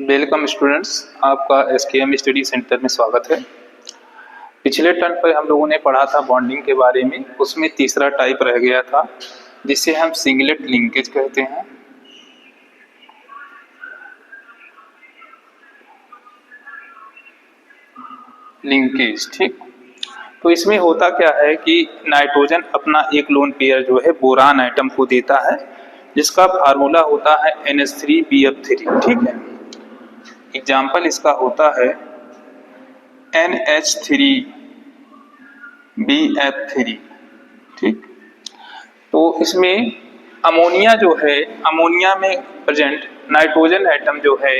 Welcome students, आपका SKM study centre में स्वागत है। पिछले टर्म पर हम लोगों ने पढ़ा था बॉन्डिंग के बारे में। उसमें तीसरा टाइप रह गया था जिसे हम सिंगलेट लिंकेज कहते हैं। लिंकेज, ठीक। तो इसमें होता क्या है कि नाइट्रोजन अपना एक लोन पेयर जो है बोरान आइटम को देता है, जिसका फार्मूला होता है NH3BF3, ठीक है। एग्जाम्पल इसका होता है NH3BF3, ठीक। तो इसमें अमोनिया जो है, अमोनिया में प्रेजेंट नाइट्रोजन एटम जो है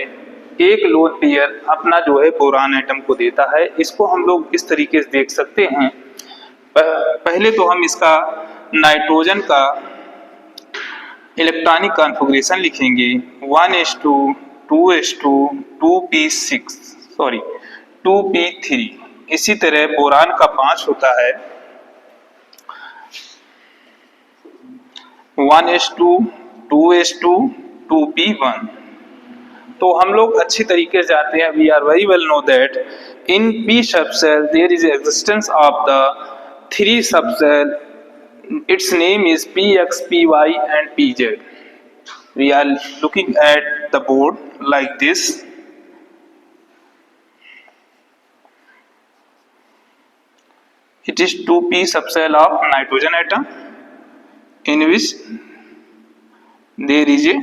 एक लोन पेयर अपना जो है बोरान एटम को देता है। इसको हम लोग इस तरीके से देख सकते हैं। पहले तो हम इसका नाइट्रोजन का इलेक्ट्रॉनिक कॉन्फ़िगरेशन लिखेंगे 1s2 2s2 2p6 sorry 2p3। इसी तरह बोरान का 5 होता है 1s2 2s2 2p1। तो हम लोग अच्छी तरीके से जानते हैं, we are very well know that in p subshell there is existence of the 3 subshell, its name is px, py and pz. We are looking at the board like this. It is 2p subcell of nitrogen atom in which there is a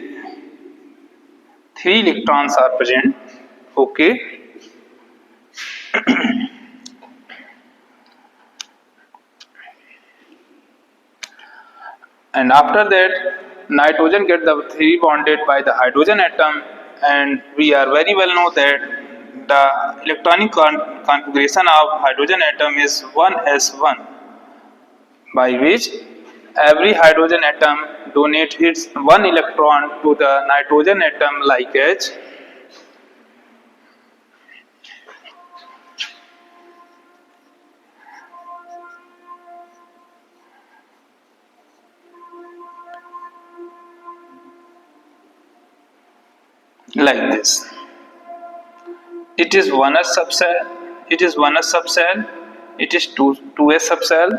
3 electrons are present. Okay. And after that nitrogen get the 3 bonded by the hydrogen atom, and we are very well know that the electronic configuration of hydrogen atom is 1s1, by which every hydrogen atom donates its 1 electron to the nitrogen atom like H. Like this. It is 1s subcell, it is 1s subcell, it is 2s subcell,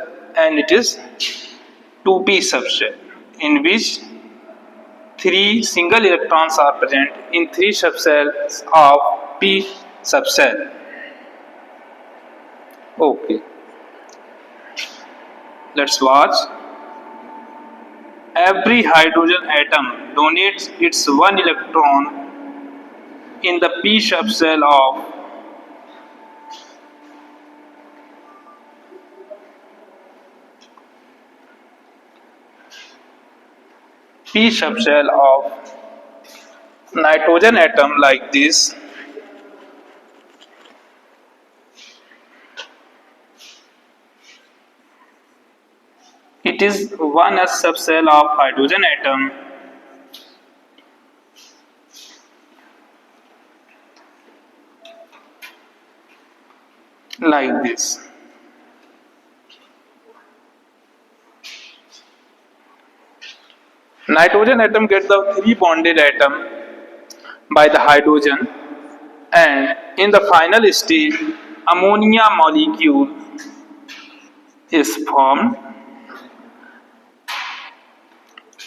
and it is 2p subcell, in which 3 single electrons are present in 3 subcells of p subcell. Okay, let's watch. Every hydrogen atom donates its 1 electron in the p subcell of p subcell of nitrogen atom like this. It is 1s subcell of hydrogen atom like this. Nitrogen atom gets the 3 bonded atom by the hydrogen, and in the final stage ammonia molecule is formed.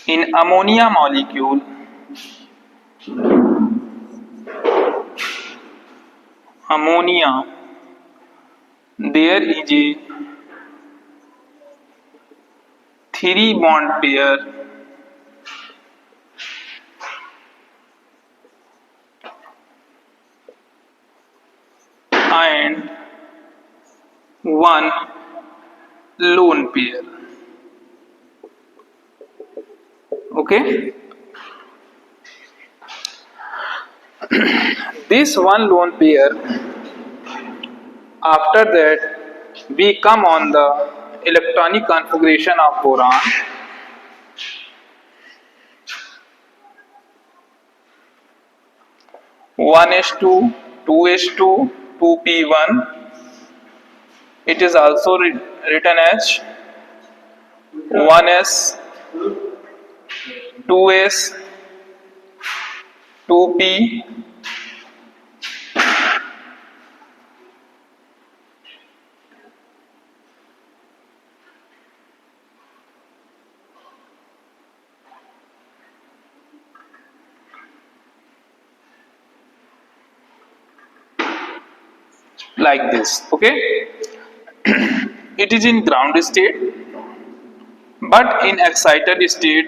In ammonia molecule there is a 3 bond pair and 1 lone pair. Okay. This 1 lone pair, after that we come on the electronic configuration of boron. One s2 2s2 2p1. It is also written as 1s 2s 2p like this. Okay, it is in ground state, but in excited state,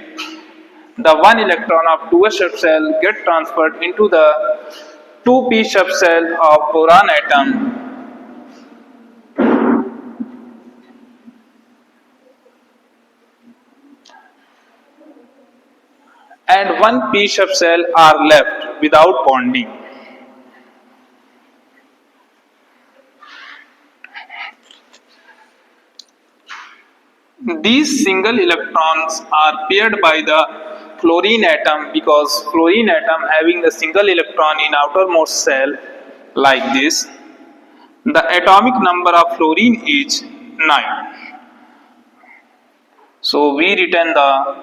the one electron of 2s subshell get transferred into the 2p subshell of boron atom, and one p subshell are left without bonding. These single electrons are paired by the fluorine atom, because fluorine atom having the single electron in outermost shell like this. The atomic number of fluorine is 9. So we written the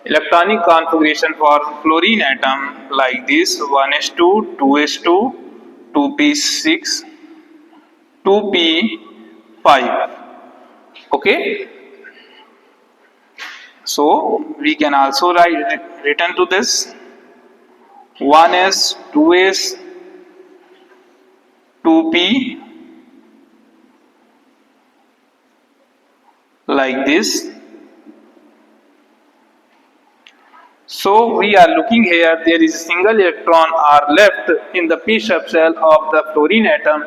electronic configuration for fluorine atom like this: 1s2, 2s2, 2p6, 2p5. Okay, so we can also write written to this: 1s, 2s, 2p, like this. So we are looking here, there is a single electron are left in the p subshell of the fluorine atom.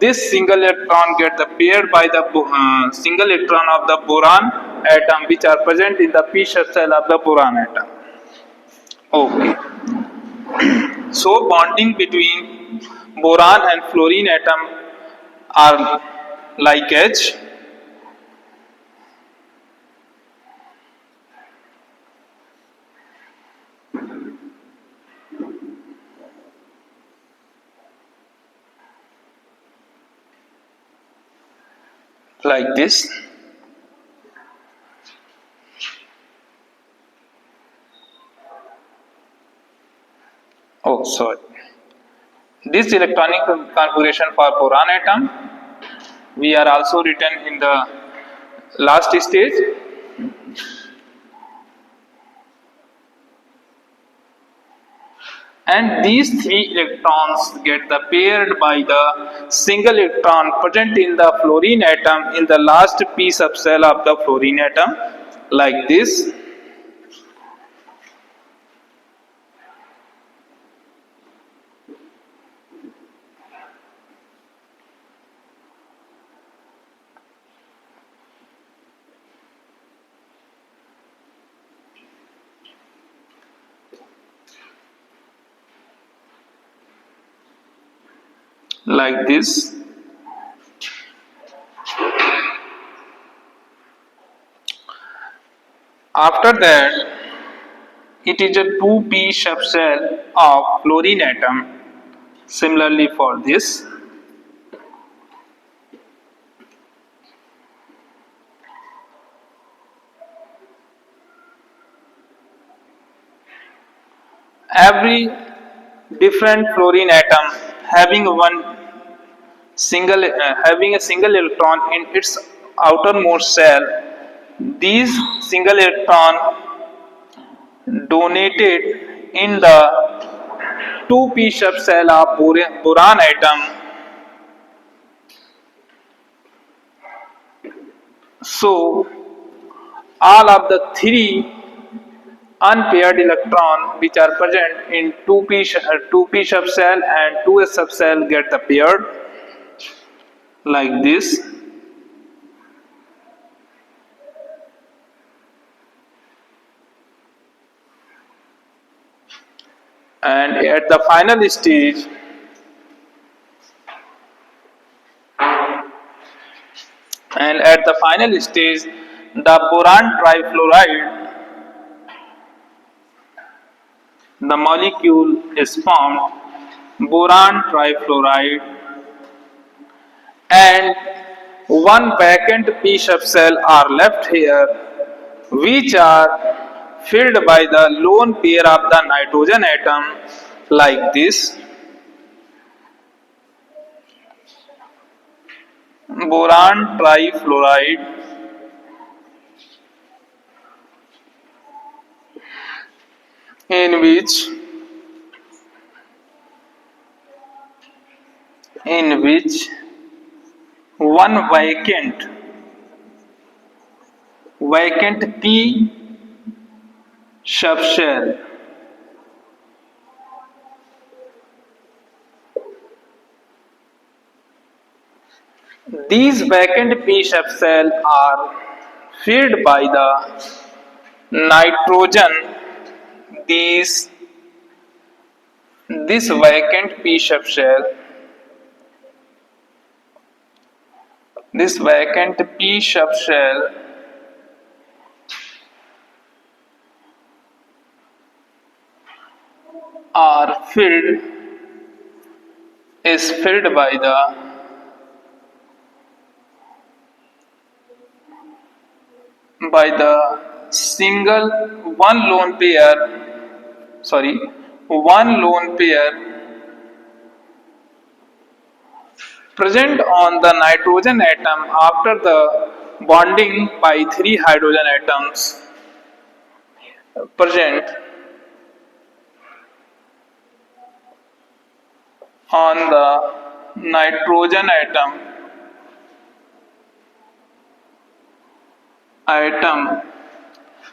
This single electron get the paired by the single electron of the boron atom, which are present in the p subshell of the boron atom. Okay. So bonding between boron and fluorine atom are like H. Like this. Oh, sorry. This electronic configuration for boron atom, we are also written in the last stage. And these three electrons get the paired by the single electron present in the fluorine atom in the last p subshell of the fluorine atom, like this. Like this. After that, it is a 2p subshell of fluorine atom. Similarly for this. Every different fluorine atom having having a single electron in its outermost shell. These single electron donated in the 2p subshell of boron atom. So all of the three unpaired electron which are present in 2p subshell and 2s subshell get the paired, like this. And at the final stage, the boron trifluoride, the molecule is formed, boron trifluoride, and one vacant p subshell are left here, which are filled by the lone pair of the nitrogen atom, like this. Boron trifluoride, in which one vacant p subshell. These vacant p subshell are filled by the nitrogen. These this vacant p subshell this vacant p subshell are filled is filled by the single one lone pair present on the nitrogen atom after the bonding by three hydrogen atoms present on the nitrogen atom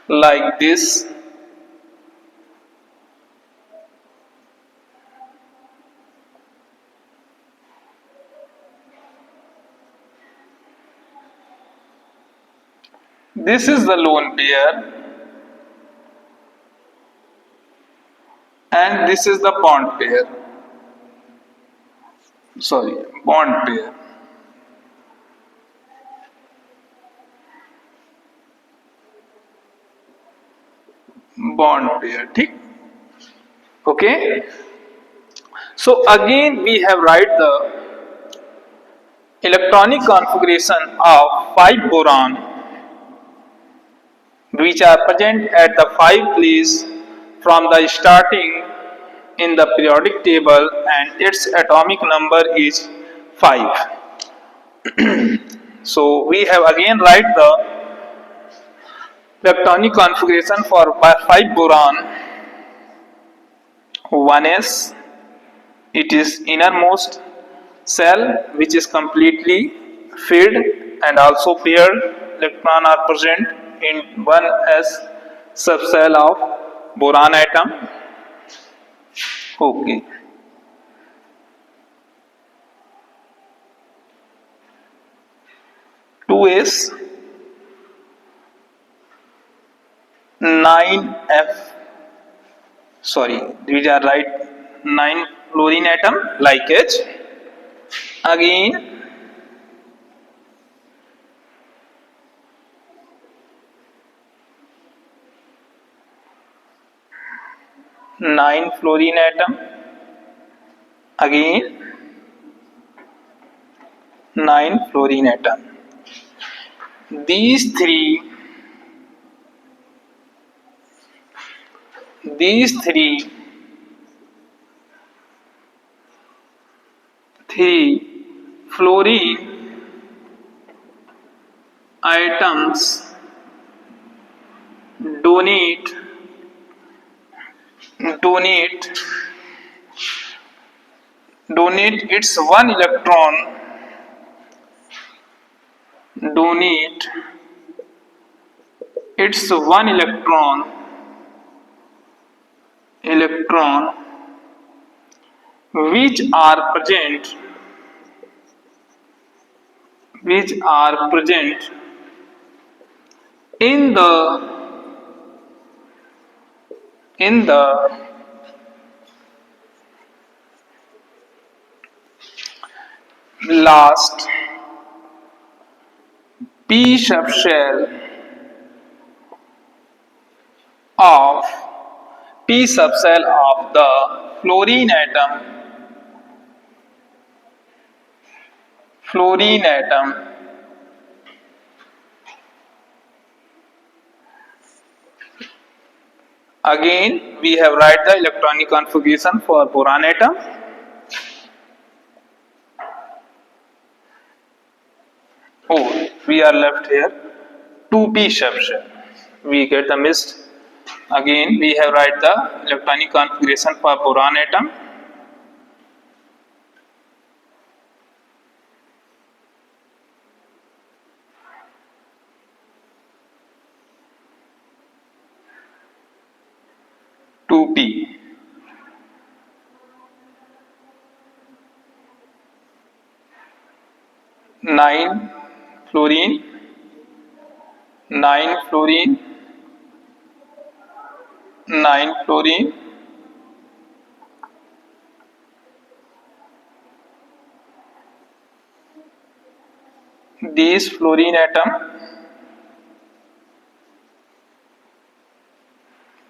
like this. This is the lone pair and this is the bond pair. Bond pair. Bond pair, ठीक? Okay. So again we have write the electronic configuration of 5 boron which are present at the 5 place from the starting in the periodic table and its atomic number is 5. So we have again write the electronic configuration for 5 boron. 1s, it is innermost shell which is completely filled and also paired electron are present in 1s subshell of boron atom. Okay. 2s 9f these are right 9 fluorine atom like H. Again 9 fluorine atom, again 9 fluorine atom. These three fluorine atoms donate its one electron which are present in the last p subshell of the fluorine atom. Again we have write the electronic configuration for boron atom. We are left here 2p subshell. We get the missed. Again we have write the electronic configuration for boron atom. 9 fluorine, 9 fluorine, 9 fluorine, these fluorine atom,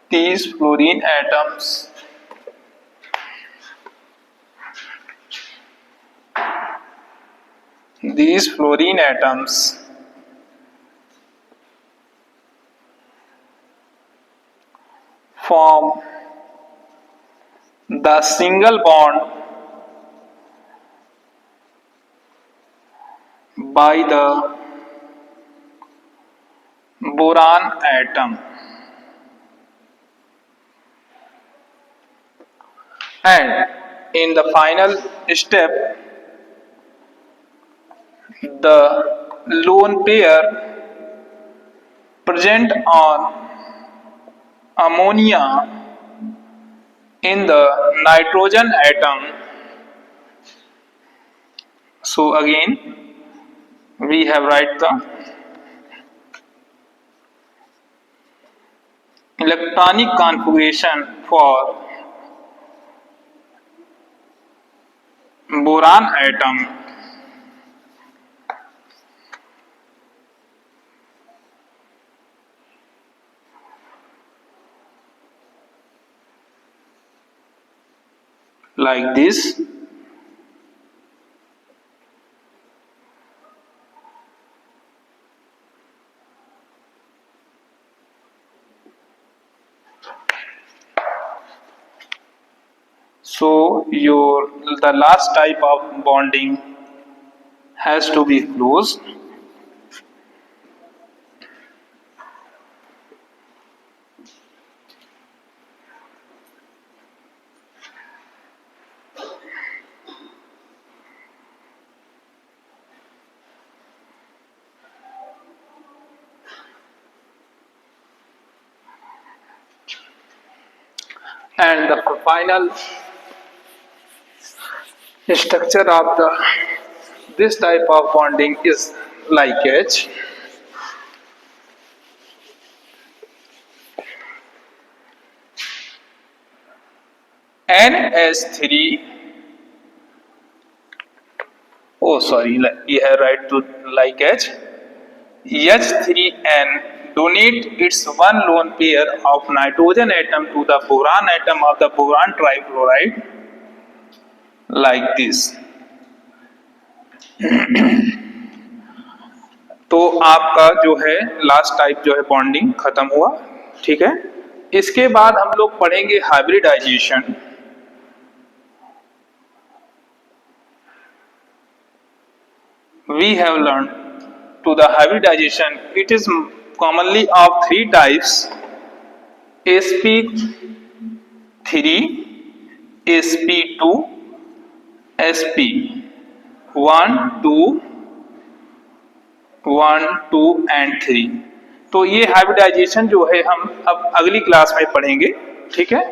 these fluorine atoms these fluorine atoms form the single bond by the boron atom, and in the final step the lone pair present on ammonia in the nitrogen atom. So again we have write the electronic configuration for boron atom. Like this. So the last type of bonding has to be closed. And the final structure of this type of bonding is linkage. NH3, oh sorry, you have right to linkage. H3N donate its one lone pair of nitrogen atom to the boron atom of the boron trifluoride like this. तो आपका जो है last type जो है bonding खत्म हुआ, ठीक है। इसके बाद हम लोग पढ़ेंगे hybridisation. We have learned to the hybridization. It is commonly of three types: sp3, sp2, sp1, 2 and 3। तो ये हाइब्रिडाइजेशन जो है हम अब अगली क्लास में पढ़ेंगे, ठीक है।